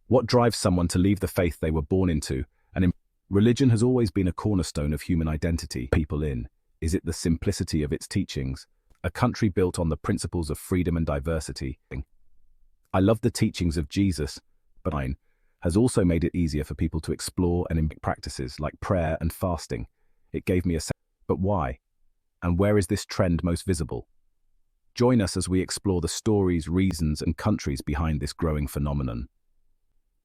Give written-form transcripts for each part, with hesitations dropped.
What drives someone to leave the faith they were born into? Religion has always been a cornerstone of human identity. People in. Is it the simplicity of its teachings? A country built on the principles of freedom and diversity. I love the teachings of Jesus, but mine has also made it easier for people to explore and embrace practices like prayer and fasting. It gave me a sense. But why? And where is this trend most visible? Join us as we explore the stories, reasons, and countries behind this growing phenomenon.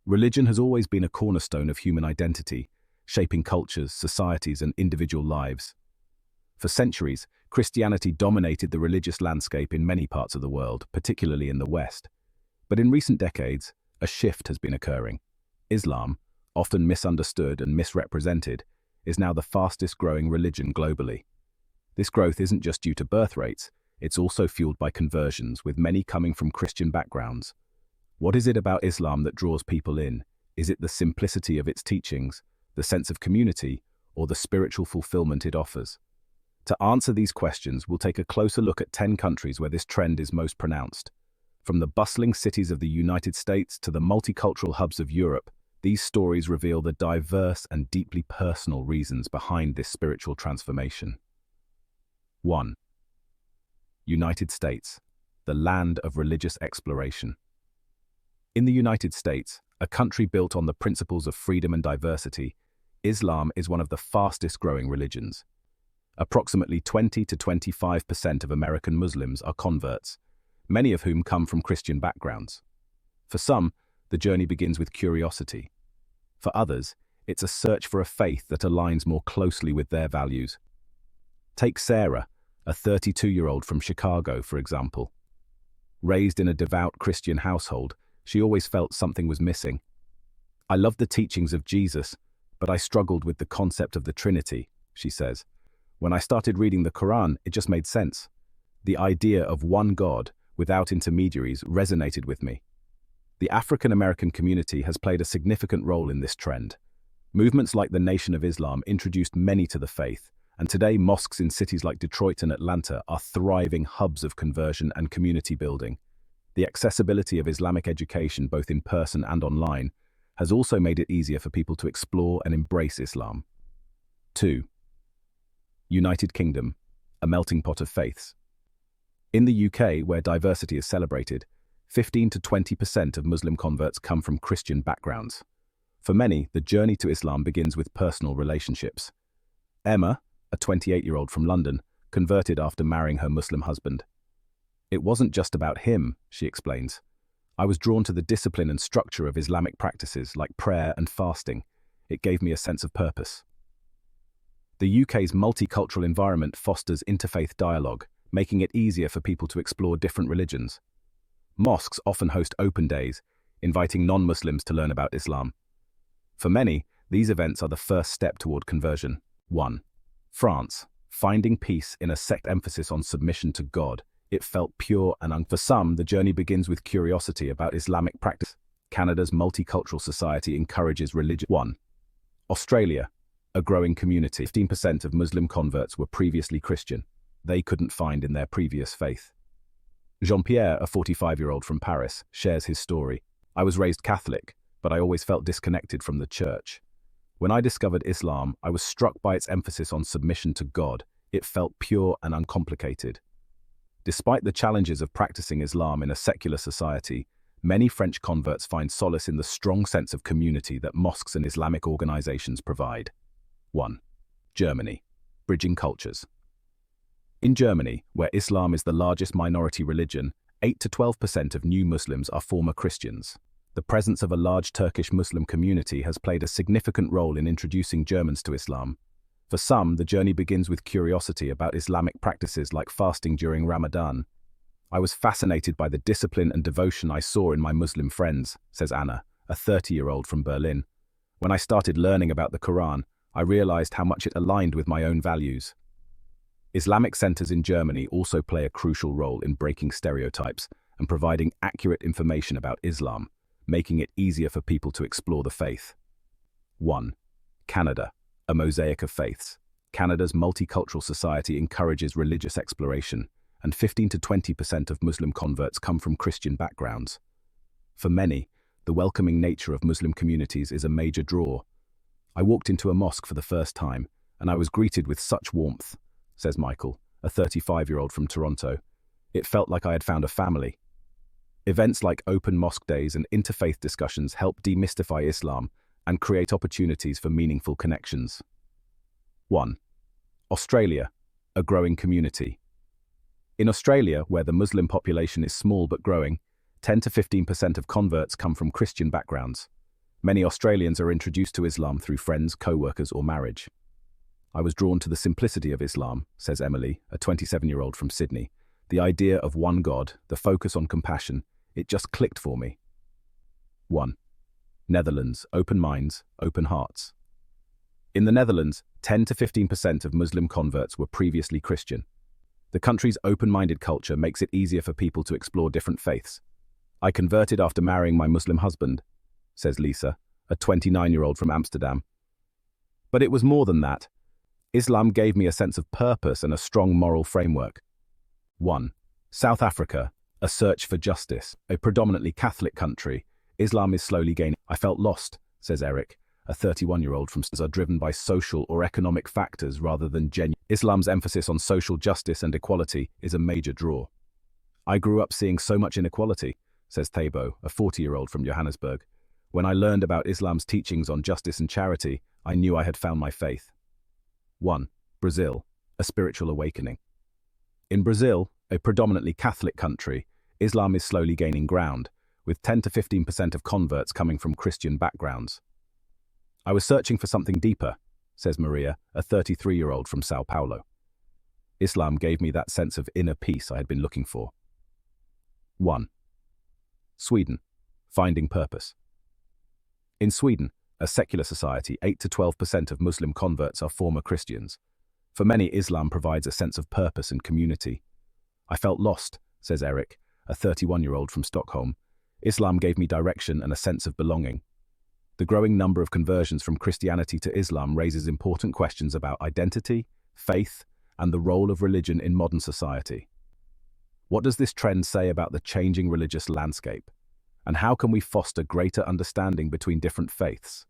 Religion has always been a cornerstone of human identity, shaping cultures, societies, and individual lives. For centuries, Christianity dominated the religious landscape in many parts of the world, particularly in the West. But in recent decades, a shift has been occurring. Islam, often misunderstood and misrepresented, is now the fastest-growing religion globally. This growth isn't just due to birth rates, it's also fueled by conversions, with many coming from Christian backgrounds. What is it about Islam that draws people in? Is it the simplicity of its teachings, the sense of community, or the spiritual fulfillment it offers? To answer these questions, we'll take a closer look at 10 countries where this trend is most pronounced. From the bustling cities of the United States to the multicultural hubs of Europe, these stories reveal the diverse and deeply personal reasons behind this spiritual transformation. 1. United States, the land of religious exploration. In the United States, a country built on the principles of freedom and diversity, Islam is one of the fastest-growing religions. Approximately 20 to 25% of American Muslims are converts, many of whom come from Christian backgrounds. For some, the journey begins with curiosity. For others, it's a search for a faith that aligns more closely with their values. Take Sarah, a 32-year-old from Chicago, for example. Raised in a devout Christian household, she always felt something was missing. I loved the teachings of Jesus, but I struggled with the concept of the Trinity, she says. When I started reading the Quran, it just made sense. The idea of one God, without intermediaries, resonated with me. The African American community has played a significant role in this trend. Movements like the Nation of Islam introduced many to the faith, and today mosques in cities like Detroit and Atlanta are thriving hubs of conversion and community building. The accessibility of Islamic education, both in person and online, has also made it easier for people to explore and embrace Islam. 2. United Kingdom, a melting pot of faiths. In the UK, where diversity is celebrated, 15 to 20% of Muslim converts come from Christian backgrounds. For many, the journey to Islam begins with personal relationships. Emma, a 28-year-old from London, converted after marrying her Muslim husband. It wasn't just about him, she explains. I was drawn to the discipline and structure of Islamic practices like prayer and fasting. It gave me a sense of purpose. The UK's multicultural environment fosters interfaith dialogue, making it easier for people to explore different religions. Mosques often host open days, inviting non-Muslims to learn about Islam. For many, these events are the first step toward conversion. 1. France, finding peace in a sect emphasis on submission to God. It felt pure and for some, the journey begins with curiosity about Islamic practice. Canada's multicultural society encourages religion. 1. Australia, a growing community. 15% of Muslim converts were previously Christian. They couldn't find in their previous faith. Jean-Pierre, a 45-year-old from Paris, shares his story. I was raised Catholic, but I always felt disconnected from the church. When I discovered Islam, I was struck by its emphasis on submission to God. It felt pure and uncomplicated. Despite the challenges of practicing Islam in a secular society, many French converts find solace in the strong sense of community that mosques and Islamic organizations provide. 1. Germany, bridging cultures. In Germany, where Islam is the largest minority religion, 8 to 12% of new Muslims are former Christians. The presence of a large Turkish Muslim community has played a significant role in introducing Germans to Islam. For some, the journey begins with curiosity about Islamic practices like fasting during Ramadan. I was fascinated by the discipline and devotion I saw in my Muslim friends, says Anna, a 30-year-old from Berlin. When I started learning about the Quran, I realized how much it aligned with my own values. Islamic centers in Germany also play a crucial role in breaking stereotypes and providing accurate information about Islam, making it easier for people to explore the faith. 1. Canada, a mosaic of faiths. Canada's multicultural society encourages religious exploration, and 15 to 20% of Muslim converts come from Christian backgrounds. For many, The welcoming nature of Muslim communities is a major draw. I walked into a mosque for the first time, and I was greeted with such warmth, says Michael, a 35-year-old from Toronto. It felt like I had found a family. Events like open mosque days and interfaith discussions help demystify Islam and create opportunities for meaningful connections. 1. Australia, a growing community. In Australia, where the Muslim population is small but growing, 10 to 15% of converts come from Christian backgrounds. Many Australians are introduced to Islam through friends, co-workers, or marriage. I was drawn to the simplicity of Islam, says Emily, a 27-year-old from Sydney. The idea of one God, the focus on compassion, it just clicked for me. 1. Netherlands, open minds, open hearts. In the Netherlands, 10 to 15% of Muslim converts were previously Christian. The country's open-minded culture makes it easier for people to explore different faiths. I converted after marrying my Muslim husband, says Lisa, a 29-year-old from Amsterdam. But it was more than that. Islam gave me a sense of purpose and a strong moral framework. 1. South Africa, a search for justice. A predominantly Catholic country, Islam is slowly gaining. I felt lost, says Eric, a 31-year-old from are driven by social or economic factors rather than genuine. Islam's emphasis on social justice and equality is a major draw. I grew up seeing so much inequality, says Thabo, a 40-year-old from Johannesburg. When I learned about Islam's teachings on justice and charity, I knew I had found my faith. 1. Brazil, a spiritual awakening. In Brazil, a predominantly Catholic country, Islam is slowly gaining ground, with 10 to 15% of converts coming from Christian backgrounds. I was searching for something deeper, says Maria, a 33-year-old from Sao Paulo. Islam gave me that sense of inner peace I had been looking for. 1. Sweden, finding purpose. In Sweden, a secular society, 8 to 12% of Muslim converts are former Christians. For many, Islam provides a sense of purpose and community. I felt lost, says Eric, a 31-year-old from Stockholm. Islam gave me direction and a sense of belonging. The growing number of conversions from Christianity to Islam raises important questions about identity, faith, and the role of religion in modern society. What does this trend say about the changing religious landscape? And how can we foster greater understanding between different faiths?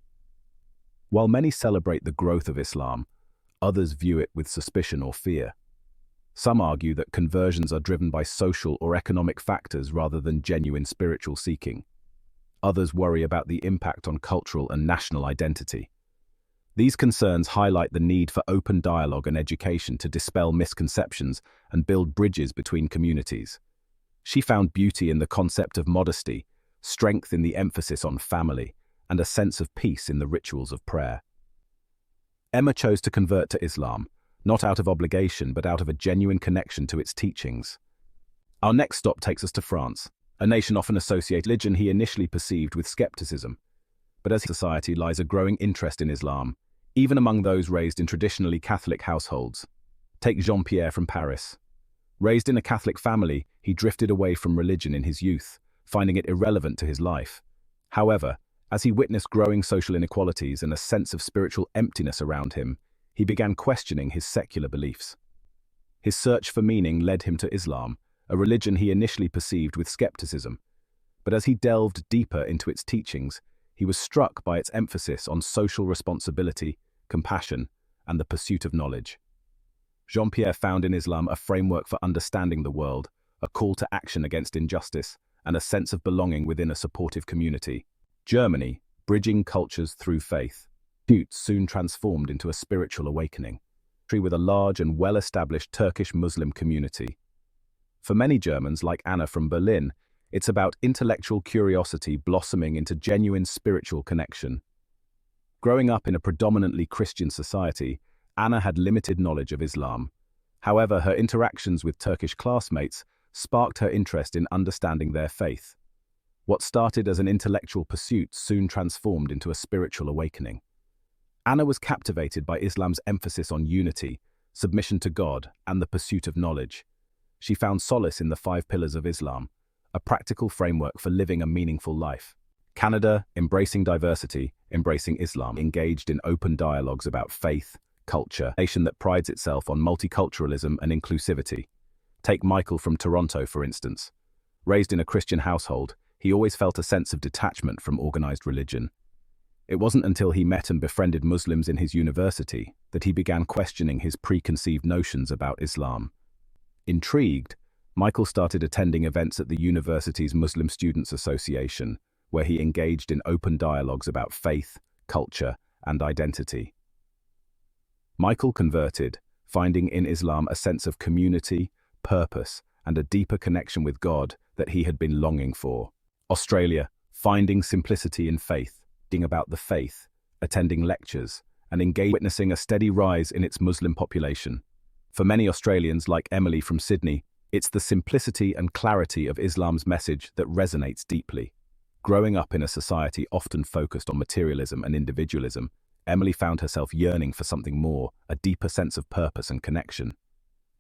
While many celebrate the growth of Islam, others view it with suspicion or fear. Some argue that conversions are driven by social or economic factors rather than genuine spiritual seeking. Others worry about the impact on cultural and national identity. These concerns highlight the need for open dialogue and education to dispel misconceptions and build bridges between communities. She found beauty in the concept of modesty, strength in the emphasis on family, and a sense of peace in the rituals of prayer. Emma chose to convert to Islam, not out of obligation but out of a genuine connection to its teachings. Our next stop takes us to France, a nation often associated with religion he initially perceived with skepticism. But as society lies a growing interest in Islam, even among those raised in traditionally Catholic households. Take Jean-Pierre from Paris. Raised in a Catholic family, he drifted away from religion in his youth, finding it irrelevant to his life. However, as he witnessed growing social inequalities and a sense of spiritual emptiness around him, he began questioning his secular beliefs. His search for meaning led him to Islam, a religion he initially perceived with skepticism. But as he delved deeper into its teachings, he was struck by its emphasis on social responsibility, compassion, and the pursuit of knowledge. Jean-Pierre found in Islam a framework for understanding the world, a call to action against injustice, and a sense of belonging within a supportive community. Germany, bridging cultures through faith. Pursuit soon transformed into a spiritual awakening, with a large and well-established Turkish Muslim community. For many Germans, like Anna from Berlin, it's about intellectual curiosity blossoming into genuine spiritual connection. Growing up in a predominantly Christian society, Anna had limited knowledge of Islam. However, her interactions with Turkish classmates sparked her interest in understanding their faith. What started as an intellectual pursuit soon transformed into a spiritual awakening. Anna was captivated by Islam's emphasis on unity, submission to God, and the pursuit of knowledge. She found solace in the 5 pillars of Islam, a practical framework for living a meaningful life. Canada, embracing diversity, embracing Islam, engaged in open dialogues about faith, culture, a nation that prides itself on multiculturalism and inclusivity. Take Michael from Toronto, for instance. Raised in a Christian household, he always felt a sense of detachment from organized religion. It wasn't until he met and befriended Muslims in his university that he began questioning his preconceived notions about Islam. Intrigued, Michael started attending events at the university's Muslim Students Association, where he engaged in open dialogues about faith, culture, and identity. Michael converted, finding in Islam a sense of community, purpose, and a deeper connection with God that he had been longing for. Australia, finding simplicity in faith, reading about the faith, attending lectures, and witnessing a steady rise in its Muslim population. For many Australians, like Emily from Sydney, it's the simplicity and clarity of Islam's message that resonates deeply. Growing up in a society often focused on materialism and individualism, Emily found herself yearning for something more, a deeper sense of purpose and connection.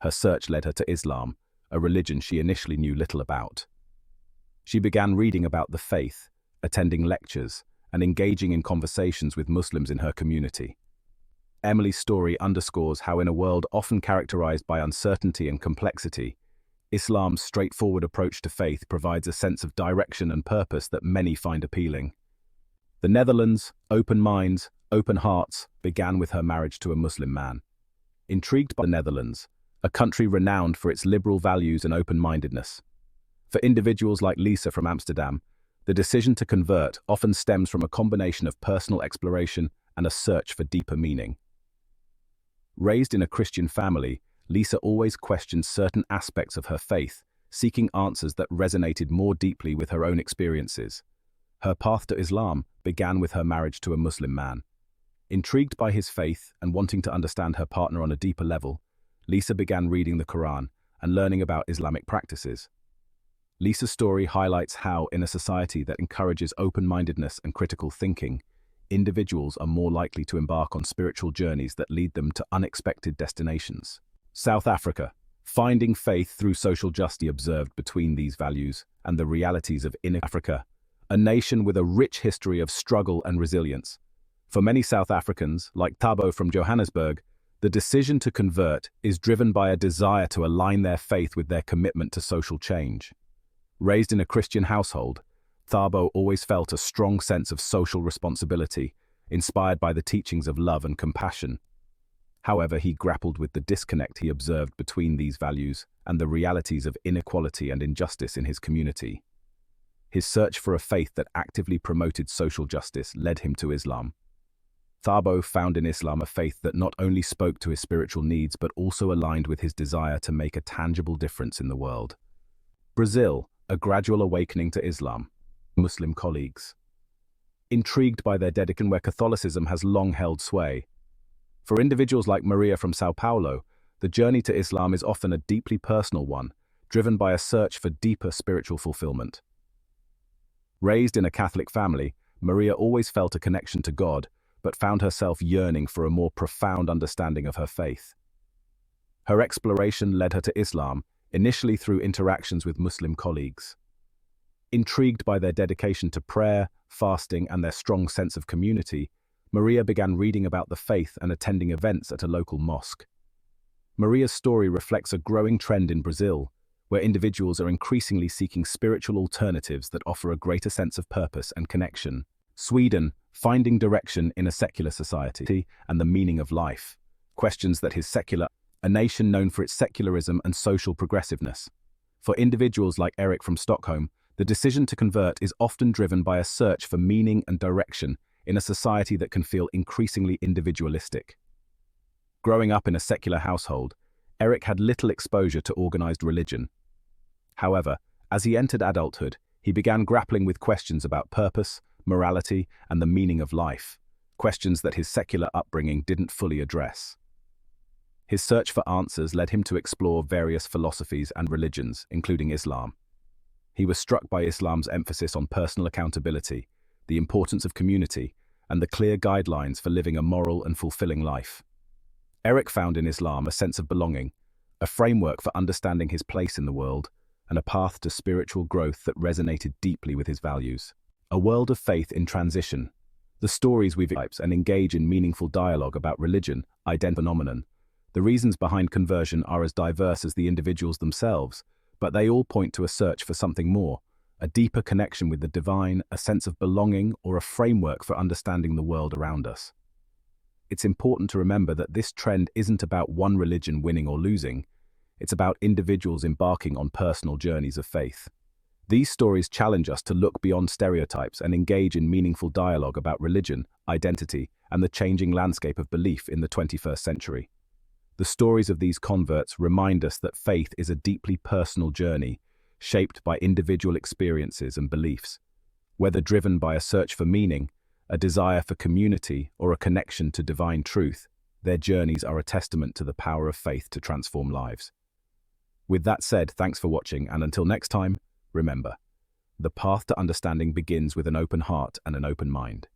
Her search led her to Islam, a religion she initially knew little about. She began reading about the faith, attending lectures, and engaging in conversations with Muslims in her community. Emily's story underscores how, in a world often characterized by uncertainty and complexity, Islam's straightforward approach to faith provides a sense of direction and purpose that many find appealing. The Netherlands, open minds, open hearts, began with her marriage to a Muslim man. Intrigued by the Netherlands, a country renowned for its liberal values and open-mindedness. For individuals like Lisa from Amsterdam, the decision to convert often stems from a combination of personal exploration and a search for deeper meaning. Raised in a Christian family, Lisa always questioned certain aspects of her faith, seeking answers that resonated more deeply with her own experiences. Her path to Islam began with her marriage to a Muslim man. Intrigued by his faith and wanting to understand her partner on a deeper level, Lisa began reading the Quran and learning about Islamic practices. Lisa's story highlights how, in a society that encourages open-mindedness and critical thinking, individuals are more likely to embark on spiritual journeys that lead them to unexpected destinations. South Africa, finding faith through social justice, observed between these values and the realities of inner Africa, a nation with a rich history of struggle and resilience. For many South Africans, like Thabo from Johannesburg, the decision to convert is driven by a desire to align their faith with their commitment to social change. Raised in a Christian household, Thabo always felt a strong sense of social responsibility, inspired by the teachings of love and compassion. However, he grappled with the disconnect he observed between these values and the realities of inequality and injustice in his community. His search for a faith that actively promoted social justice led him to Islam. Thabo found in Islam a faith that not only spoke to his spiritual needs but also aligned with his desire to make a tangible difference in the world. Brazil, a gradual awakening to Islam. Muslim colleagues. Intrigued by their dedication where Catholicism has long held sway. For individuals like Maria from Sao Paulo, the journey to Islam is often a deeply personal one, driven by a search for deeper spiritual fulfillment. Raised in a Catholic family, Maria always felt a connection to God, but found herself yearning for a more profound understanding of her faith. Her exploration led her to Islam, initially through interactions with Muslim colleagues. Intrigued by their dedication to prayer, fasting, and their strong sense of community, Maria began reading about the faith and attending events at a local mosque. Maria's story reflects a growing trend in Brazil, where individuals are increasingly seeking spiritual alternatives that offer a greater sense of purpose and connection. Sweden, finding direction in a secular society and the meaning of life, questions that his secular, a nation known for its secularism and social progressiveness. For individuals like Eric from Stockholm, the decision to convert is often driven by a search for meaning and direction in a society that can feel increasingly individualistic. Growing up in a secular household, Eric had little exposure to organized religion. However, as he entered adulthood, he began grappling with questions about purpose, morality, and the meaning of life, questions that his secular upbringing didn't fully address. His search for answers led him to explore various philosophies and religions, including Islam. He was struck by Islam's emphasis on personal accountability, the importance of community, and the clear guidelines for living a moral and fulfilling life. Eric found in Islam a sense of belonging, a framework for understanding his place in the world, and a path to spiritual growth that resonated deeply with his values. A world of faith in transition. The stories we've experienced and engage in meaningful dialogue about religion, identity, phenomenon. The reasons behind conversion are as diverse as the individuals themselves, but they all point to a search for something more, a deeper connection with the divine, a sense of belonging, or a framework for understanding the world around us. It's important to remember that this trend isn't about one religion winning or losing. It's about individuals embarking on personal journeys of faith. These stories challenge us to look beyond stereotypes and engage in meaningful dialogue about religion, identity, and the changing landscape of belief in the 21st century. The stories of these converts remind us that faith is a deeply personal journey, shaped by individual experiences and beliefs. Whether driven by a search for meaning, a desire for community, or a connection to divine truth, their journeys are a testament to the power of faith to transform lives. With that said, thanks for watching, and until next time, remember, the path to understanding begins with an open heart and an open mind.